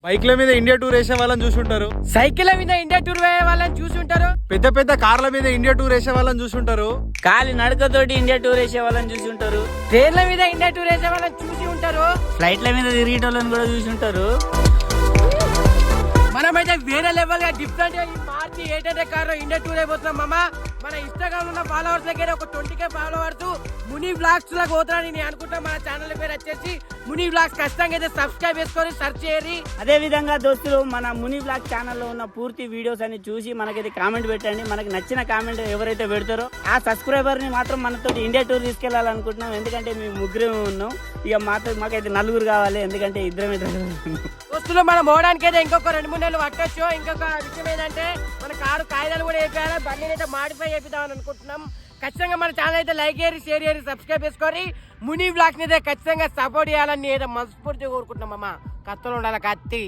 బైక్ల మీద India tour వేసే వాళ్ళని చూసుంటారు, సైకిల్ మీద ఇండియా టూర్ వేసే వాళ్ళని చూసుంటారు, పెద్ద పెద్ద కార్ల మీద ఇండియా టూర్ వేసే వాళ్ళని చూసుంటారు, కాలి నడకతోటి ఇండియా టూర్ వేసే వాళ్ళని చూసి ఉంటారు, ట్రైన్ల మీద ఇండియా టూర్ వేసే వాళ్ళని చూసి ఉంటారు, ఫ్లైట్ల మీద తిరిగేటోళ్ళని కూడా చూసి ఉంటారు. మనమైతే వేరే లెవెల్ గా డిఫరెంట్ గా ఈ మార్చి 800 కార్ ఇండియా టూర్ అయిపోతున్నాం మామ. మన ఇన్స్టాగ్రామ్ ఉన్న ఫాలోవర్స్ దగ్గర ఒక 20K ఫాలోవర్స్ ముని బ్లాగ్స్ లాగా పోతారని నేను అనుకుంటా. మన ఛానల్ పేరు వచ్చేసి ముని బ్లాగ్స్. ఖచ్చితంగా అయితే సబ్స్క్రైబ్ చేసుకొని సెర్చ్ చేయరి. అదే విధంగా దోస్తులు మన ముని బ్లాగ్ ఛానల్లో ఉన్న పూర్తి వీడియోస్ అన్ని చూసి మనకైతే కామెంట్ పెట్టండి. మనకి నచ్చిన కామెంట్ ఎవరైతే పెడతారో ఆ సబ్స్క్రైబర్ ని మాత్రం మనతో ఇండియా టూర్ తీసుకెళ్లాలనుకుంటున్నాం. ఎందుకంటే మేము ముగ్గురమే ఉన్నాం, ఇక మాకైతే నలుగురు కావాలి, ఎందుకంటే ఇద్దరమే దోస్తులు మనం పోవడానికి అయితే ఇంకొక 2-3 నెలలు పట్టొచ్చు. ఇంకొక విషయం ఏంటంటే మన కారు కాగితాలు కూడా వేయాలి, బండి అయితే మాడిఫై చేపిద్దామని అనుకుంటున్నాం. ఖచ్చితంగా మన ఛానల్ అయితే లైక్ చేయరి, షేర్ చేయరి, సబ్స్క్రైబ్ చేసుకొని ముని బ్లాగ్స్ అయితే ఖచ్చితంగా సపోర్ట్ చేయాలని అయితే మనస్ఫూర్తిగా కోరుకుంటున్నాం అమ్మ. కత్తులు ఉండాలి, కత్తి.